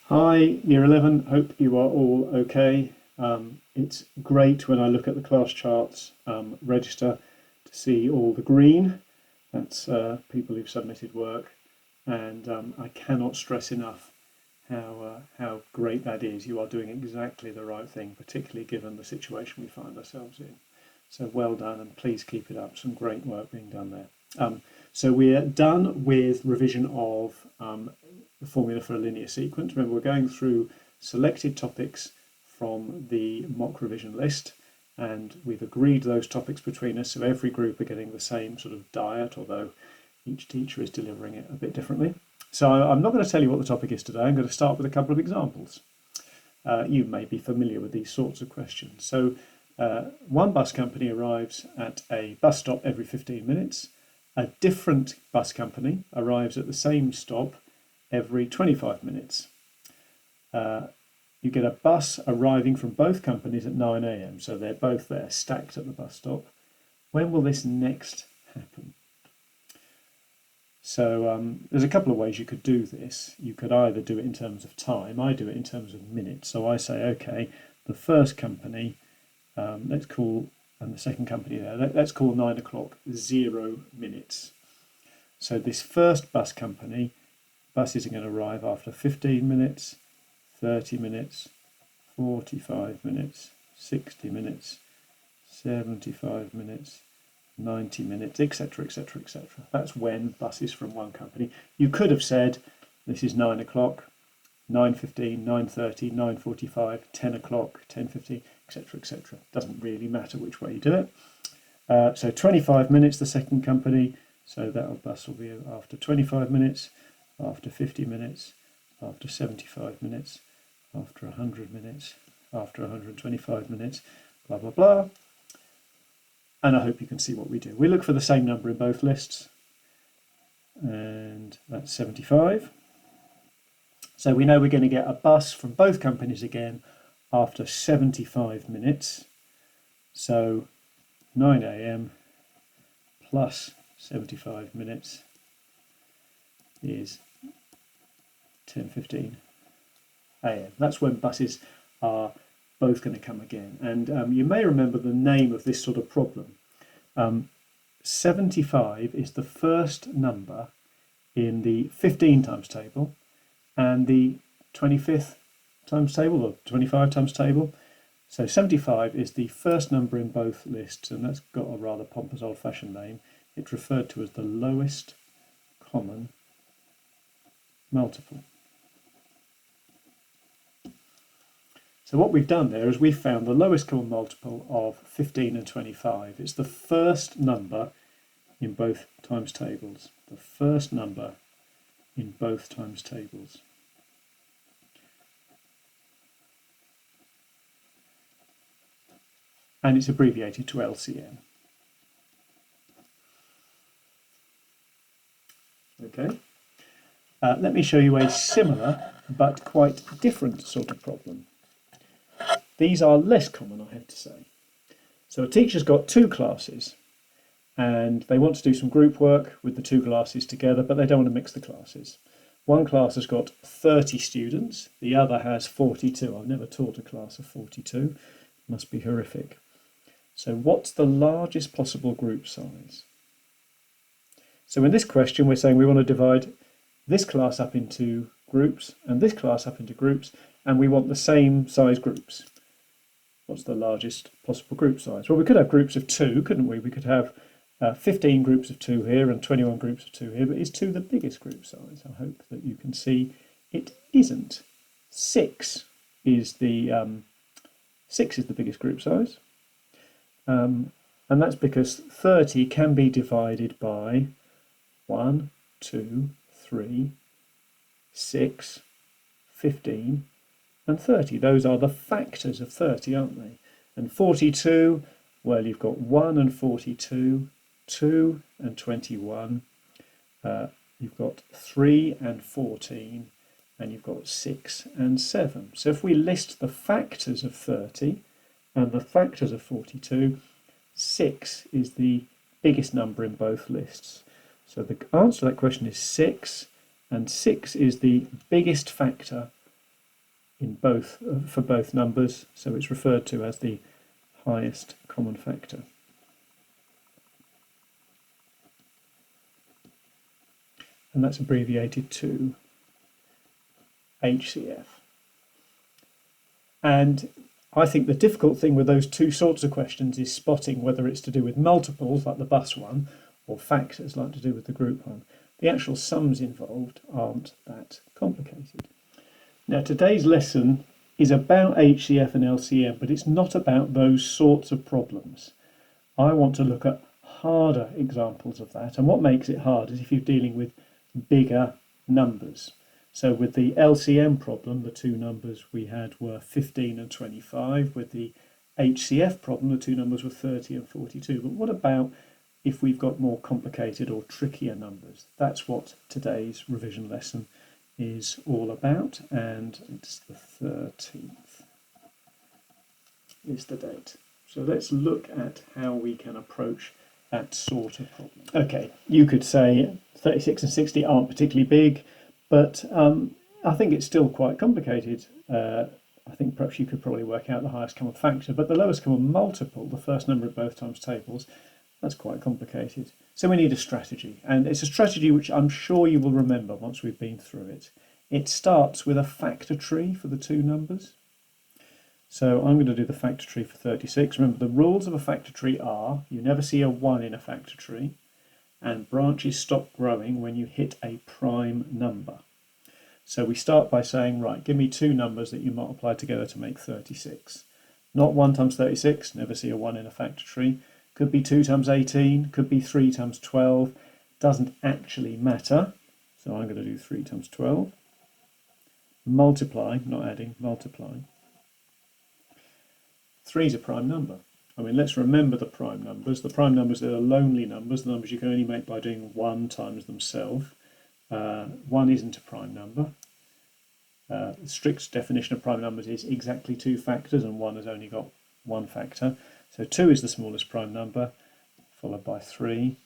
Hi, Year 11. Hope you are all okay. It's great when I look at the class charts register to see all the green. That's people who've submitted work, and I cannot stress enough how great that is. You are doing exactly the right thing, particularly given the situation we find ourselves in. So well done, and please keep it up. Some great work being done there. So we're done with revision of the formula for a linear sequence. Remember, we're going through selected topics from the mock revision list, and we've agreed those topics between us, so every group are getting the same sort of diet, although each teacher is delivering it a bit differently. So I'm not going to tell you what the topic is today. I'm going to start with a couple of examples. You may be familiar with these sorts of questions. So one bus company arrives at a bus stop every 15 minutes. A different bus company arrives at the same stop every 25 minutes. You get a bus arriving from both companies at 9 a.m. So they're both there, stacked at the bus stop. When will this next happen? So there's a couple of ways you could do this. You could either do it in terms of time. I do it in terms of minutes. So I say, okay, the first company, let's call, and the second company there, let's call 9 o'clock 0 minutes. So this first bus company, buses are going to arrive after 15 minutes, 30 minutes, 45 minutes, 60 minutes, 75 minutes, 90 minutes, etc., etc., etc. That's when buses from one company. You could have said this is 9 o'clock, 9:15, 9:30, 9:45, 10 o'clock, 10:50, etc., etc. Doesn't really matter which way you do it. So 25 minutes, the second company. So that bus will be after 25 minutes, after 50 minutes, after 75 minutes, after 100 minutes, after 125 minutes, blah, blah, blah. And I hope you can see what we do. We look for the same number in both lists, and that's 75. So we know we're going to get a bus from both companies again after 75 minutes. So 9 a.m. plus 75 minutes is 10:15 a.m. That's when buses are both going to come again. And you may remember the name of this sort of problem. 75 is the first number in the 15 times table and the 25th times table, or 25 times table. So 75 is the first number in both lists, and that's got a rather pompous old-fashioned name. It's referred to as the lowest common multiple. So what we've done there is we've found the lowest common multiple of 15 and 25. It's the first number in both times tables. The first number in both times tables. And it's abbreviated to LCM. Okay. Let me show you a similar but quite different sort of problem. These are less common, I have to say. So a teacher's got two classes and they want to do some group work with the two classes together, but they don't want to mix the classes. One class has got 30 students, the other has 42. I've never taught a class of 42. It must be horrific. So what's the largest possible group size? So in this question, we're saying we want to divide this class up into groups and this class up into groups, and we want the same size groups. What's the largest possible group size? Well, we could have groups of 2, couldn't we? We could have 15 groups of 2 here and 21 groups of 2 here, but is 2 the biggest group size? I hope that you can see it isn't. 6 is the biggest group size. And that's because 30 can be divided by 1, 2, 3, 6, 15, and 30. Those are the factors of 30, aren't they? And 42, well, you've got 1 and 42, 2 and 21, you've got 3 and 14, and you've got 6 and 7. So if we list the factors of 30 and the factors of 42, 6 is the biggest number in both lists. So the answer to that question is 6, and 6 is the biggest factor in both for both numbers, so it's referred to as the highest common factor. And that's abbreviated to HCF. And I think the difficult thing with those two sorts of questions is spotting whether it's to do with multiples, like the bus one, or factors, like to do with the group one. The actual sums involved aren't that complicated. Now, today's lesson is about HCF and LCM, but it's not about those sorts of problems. I want to look at harder examples of that, and what makes it hard is if you're dealing with bigger numbers. So with the LCM problem, the two numbers we had were 15 and 25. With the HCF problem, the two numbers were 30 and 42. But what about if we've got more complicated or trickier numbers? That's what today's revision lesson is all about, and it's the 13th is the date. So let's look at how we can approach that sort of problem. Okay, you could say 36 and 60 aren't particularly big, but I think it's still quite complicated. I think perhaps you could probably work out the highest common factor, but the lowest common multiple, the first number of both times tables, that's quite complicated. So we need a strategy, and it's a strategy which I'm sure you will remember once we've been through it. It starts with a factor tree for the two numbers. So I'm going to do the factor tree for 36. Remember, the rules of a factor tree are you never see a 1 in a factor tree, and branches stop growing when you hit a prime number. So we start by saying, right, give me two numbers that you multiply together to make 36. Not 1 times 36, never see a 1 in a factor tree. Could be 2 times 18, could be 3 times 12. Doesn't actually matter. So I'm going to do 3 times 12. Multiply, not adding, multiply. 3 is a prime number. I mean, let's remember the prime numbers. The prime numbers are the lonely numbers, the numbers you can only make by doing 1 times themselves. 1 isn't a prime number. The strict definition of prime numbers is exactly 2 factors, and 1 has only got 1 factor. So 2 is the smallest prime number, followed by 3,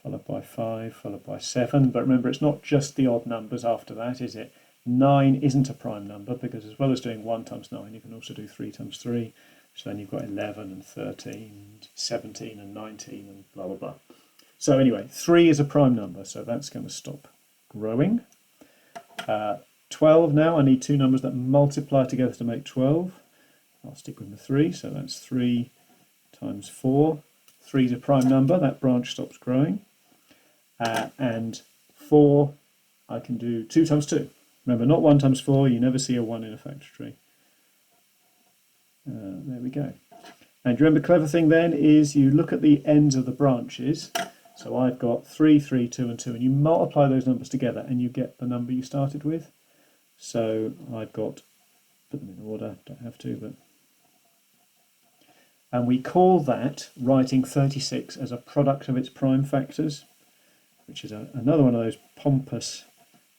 followed by 5, followed by 7. But remember, it's not just the odd numbers after that, is it? 9 isn't a prime number, because as well as doing 1 times 9, you can also do 3 times 3. So then you've got 11 and 13, and 17 and 19 and blah, blah, blah. So anyway, 3 is a prime number, so that's going to stop growing. 12 now, I need two numbers that multiply together to make 12. I'll stick with the 3, so that's 3 times 4. 3 is a prime number, that branch stops growing. And 4, I can do 2 times 2. Remember, not 1 times 4, you never see a 1 in a factor tree. There we go. And remember, the clever thing then is you look at the ends of the branches. So I've got 3, 3, 2 and 2, and you multiply those numbers together and you get the number you started with. So I've got, put them in order, don't have to, but... And we call that writing 36 as a product of its prime factors, which is another one of those pompous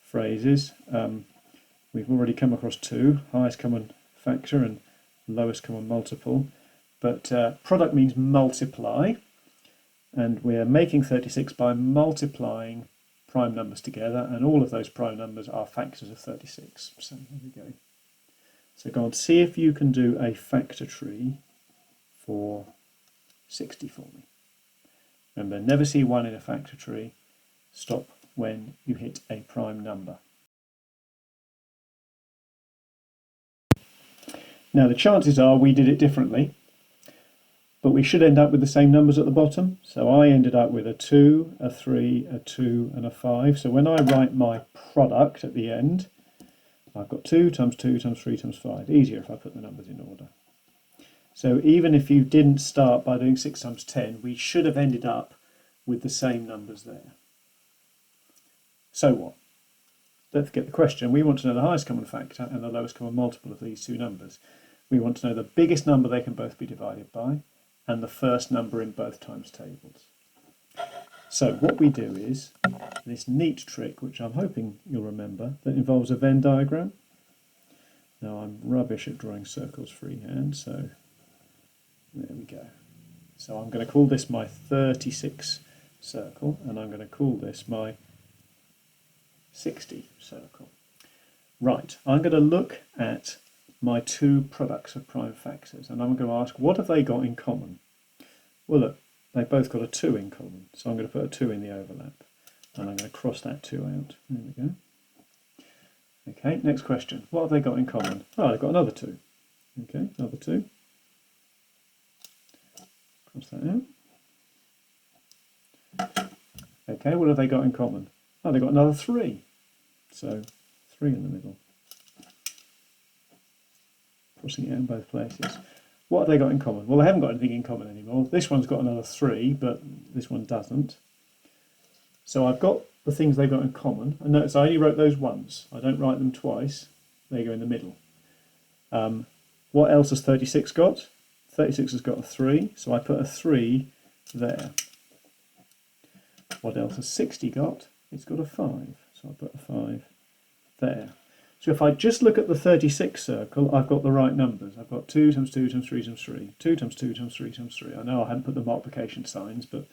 phrases. We've already come across 2, highest common factor and lowest common multiple, but product means multiply, and we're making 36 by multiplying prime numbers together, and all of those prime numbers are factors of 36. So there we go. So go on, see if you can do a factor tree for 60 for me. Remember, never see 1 in a factor tree. Stop when you hit a prime number. Now the chances are we did it differently, but we should end up with the same numbers at the bottom. So I ended up with a 2, a 3, a 2 and a 5. So when I write my product at the end, I've got 2 times 2 times 3 times 5. Easier if I put the numbers in order. So even if you didn't start by doing 6 times 10, we should have ended up with the same numbers there. So what? Don't forget the question. We want to know the highest common factor and the lowest common multiple of these two numbers. We want to know the biggest number they can both be divided by and the first number in both times tables. So what we do is this neat trick, which I'm hoping you'll remember, that involves a Venn diagram. Now I'm rubbish at drawing circles freehand, so there we go. So I'm going to call this my 36 circle, and I'm going to call this my 60 circle. Right, I'm going to look at my two products of prime factors, and I'm going to ask, what have they got in common? Well, look, they've both got a 2 in common, so I'm going to put a 2 in the overlap, and I'm going to cross that 2 out. There we go. Okay, next question. What have they got in common? Oh, they've got another 2. Okay, another 2. Cross that out. Okay, what have they got in common? Oh, they've got another 3. So 3 in the middle. Crossing it out in both places. What have they got in common? Well, they haven't got anything in common anymore. This one's got another 3, but this one doesn't. So I've got the things they've got in common. And notice I only wrote those once. I don't write them twice. They go in the middle. What else has 36 got? 36 has got a 3, so I put a 3 there. What else has 60 got? It's got a 5, so I put a 5 there. So if I just look at the 36 circle, I've got the right numbers. I've got 2 times 2 times 3 times 3, 2 times 2 times 3 times 3. I know I haven't put the multiplication signs, but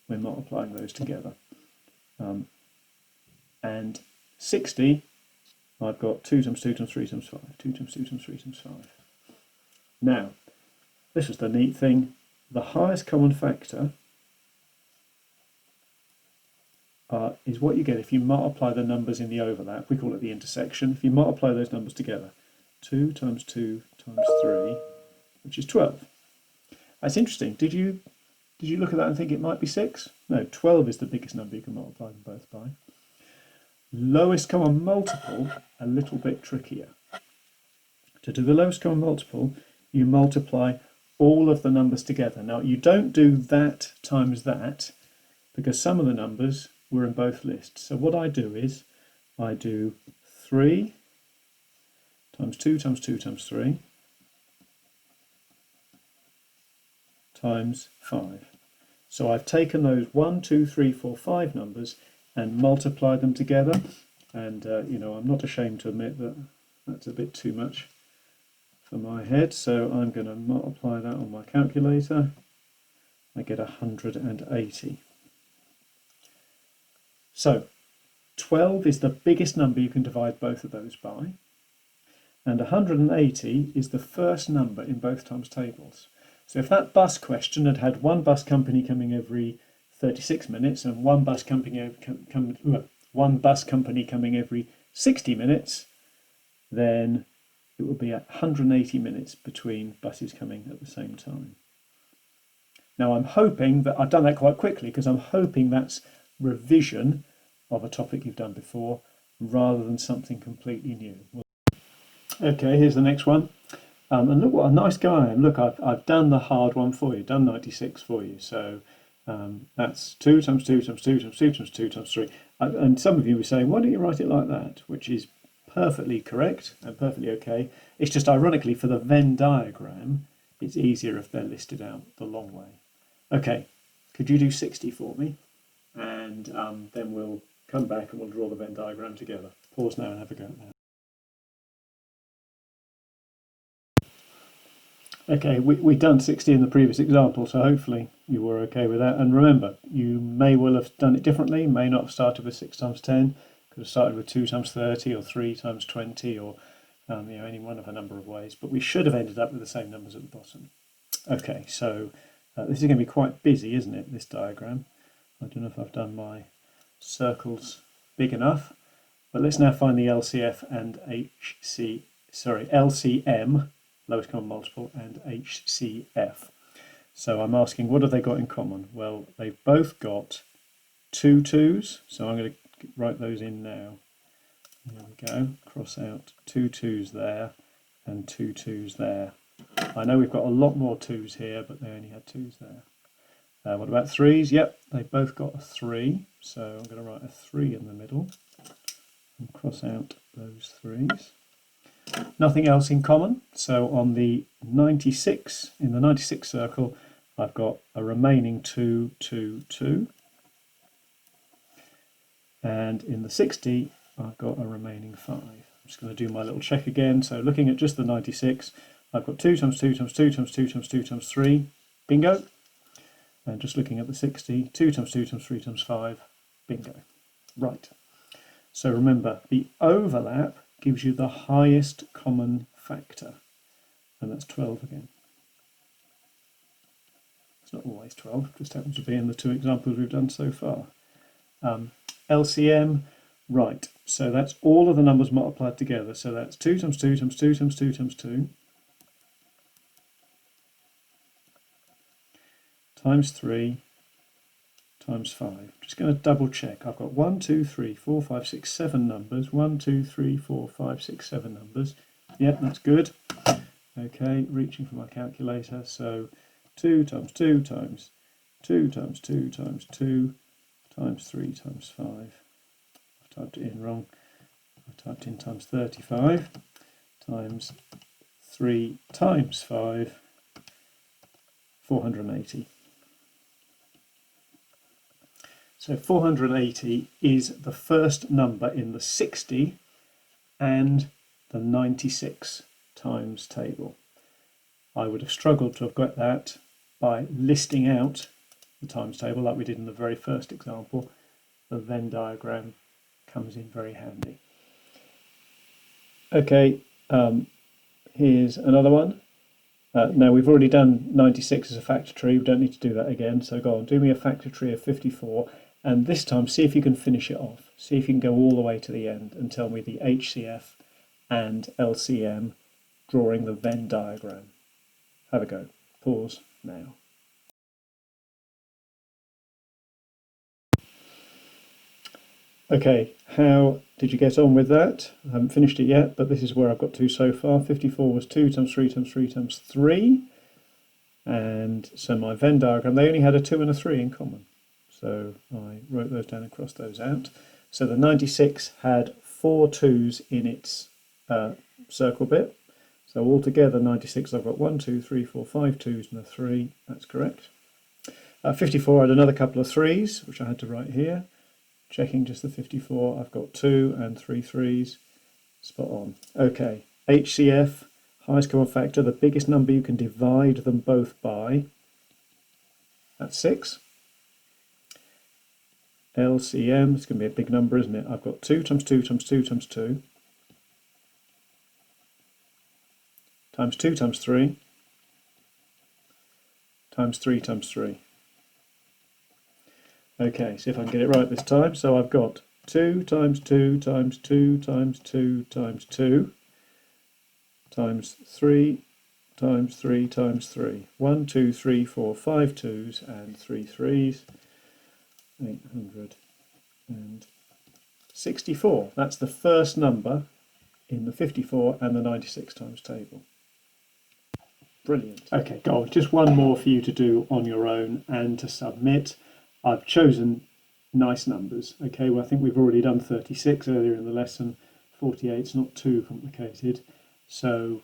we're multiplying those together. And 60, I've got 2 times 2 times 3 times 5, 2 times 2 times 3 times 5. Now, this is the neat thing. The highest common factor is what you get if you multiply the numbers in the overlap. We call it the intersection. If you multiply those numbers together, 2 times 2 times 3, which is 12. That's interesting. Did you look at that and think it might be 6? No, 12 is the biggest number you can multiply them both by. Lowest common multiple, a little bit trickier. To do the lowest common multiple, you multiply all of the numbers together. Now, you don't do that times that, because some of the numbers were in both lists. So what I do is, I do 3 times 2 times 2 times 3 times 5. So I've taken those 1, 2, 3, 4, 5 numbers and multiplied them together. And, you know, I'm not ashamed to admit that that's a bit too much for my head. So I'm going to multiply that on my calculator. I get 180. So 12 is the biggest number you can divide both of those by, and 180 is the first number in both times tables. So if that bus question had had one bus company coming every 36 minutes and one bus company coming every 60 minutes, then it would be 180 minutes between buses coming at the same time. Now I'm hoping that I've done that quite quickly, because I'm hoping that's revision of a topic you've done before rather than something completely new. Okay, here's the next one. And look what a nice guy I am. Look, I've done the hard one for you, done 96 for you. So that's 2 times 2 times 2 times 2 times 2 times 3. And some of you were saying, why don't you write it like that? Which is perfectly correct and perfectly okay. It's just ironically for the Venn diagram, it's easier if they're listed out the long way. Okay, could you do 60 for me? And then we'll come back and we'll draw the Venn diagram together. Pause now and have a go at that. Okay, we've done 60 in the previous example, so hopefully you were okay with that. And remember, you may well have done it differently, may not have started with 6 times 10, could have started with 2 times 30 or 3 times 20 or you know, any one of a number of ways, but we should have ended up with the same numbers at the bottom. Okay, so this is going to be quite busy, isn't it, this diagram? I don't know if I've done my circles big enough, but let's now find the LCF and LCM, lowest common multiple, and HCF. So I'm asking, what have they got in common? Well, they've both got 2 2s, so I'm going to write those in now. There we go, cross out 2 2s there and 2 2s there. I know we've got a lot more 2s here, but they only had 2s there. What about 3s? Yep, they both got a 3, so I'm going to write a 3 in the middle and cross out those 3s. Nothing else in common, so on the 96, in the 96 circle, I've got a remaining 2, 2, 2. And in the 60, I've got a remaining 5. I'm just going to do my little check again. So looking at just the 96, I've got 2 times 2 times 2 times 2 times 2 times 3. Bingo. And just looking at the 60, 2 times 2 times 3 times 5, bingo. Right. So remember, the overlap gives you the highest common factor, and that's 12 again. It's not always 12, just happens to be in the two examples we've done so far. LCM, right, so that's all of the numbers multiplied together, so that's 2 times 2 times 2 times 2 times 2 times 3 times 5. Just going to double check. I've got 1, 2, 3, 4, 5, 6, 7 numbers. 1, 2, 3, 4, 5, 6, 7 numbers. Yep, that's good. Okay, reaching for my calculator. So 2 times 2 times 2 times 2 times 2 times 3 times 5. I've typed it in wrong. I typed in times 35 times 3 times 5, 480. So 480 is the first number in the 60 and the 96 times table. I would have struggled to have got that by listing out the times table like we did in the very first example. The Venn diagram comes in very handy. Okay, here's another one. Now we've already done 96 as a factor tree, we don't need to do that again, so go on, do me a factor tree of 54, and this time see if you can finish it off. See if you can go all the way to the end and tell me the HCF and LCM drawing the Venn diagram. Have a go. Pause now. Okay, how did you get on with that? I haven't finished it yet, but this is where I've got to so far. 54 was 2 times 3 times 3 times 3. And so my Venn diagram, they only had a 2 and a 3 in common. So I wrote those down and crossed those out. So the 96 had 4 2's in its circle bit. So altogether 96, I've got 1, 2, 3, 4, 5 2's and a 3. That's correct. 54 had another couple of 3's, which I had to write here. Checking just the 54, I've got 2 and 3 3's. Spot on. Okay, HCF, highest common factor, the biggest number you can divide them both by. That's 6. LCM, it's going to be a big number, isn't it? I've got 2 times 2 times 2 times 2 times 2 times 3 times 3 times 3. Okay, see if I can get it right this time. So I've got 2 times 2 times 2 times 2 times 2 times 3 times 3 times 3. 1, 2, 3, 4, 5 2's and 3 3's. 864. That's the first number in the 54 and the 96 times table. Brilliant. Okay, go on. Just one more for you to do on your own and to submit. I've chosen nice numbers. Okay, well I think we've already done 36 earlier in the lesson. 48's not too complicated. So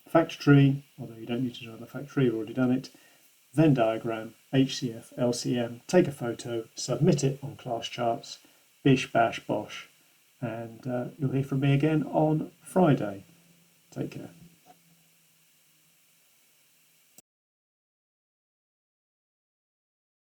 factor tree, although you don't need to do the factor tree, you've already done it. Venn diagram, HCF, LCM, take a photo, submit it on class charts, bish bash bosh, and you'll hear from me again on Friday. Take care.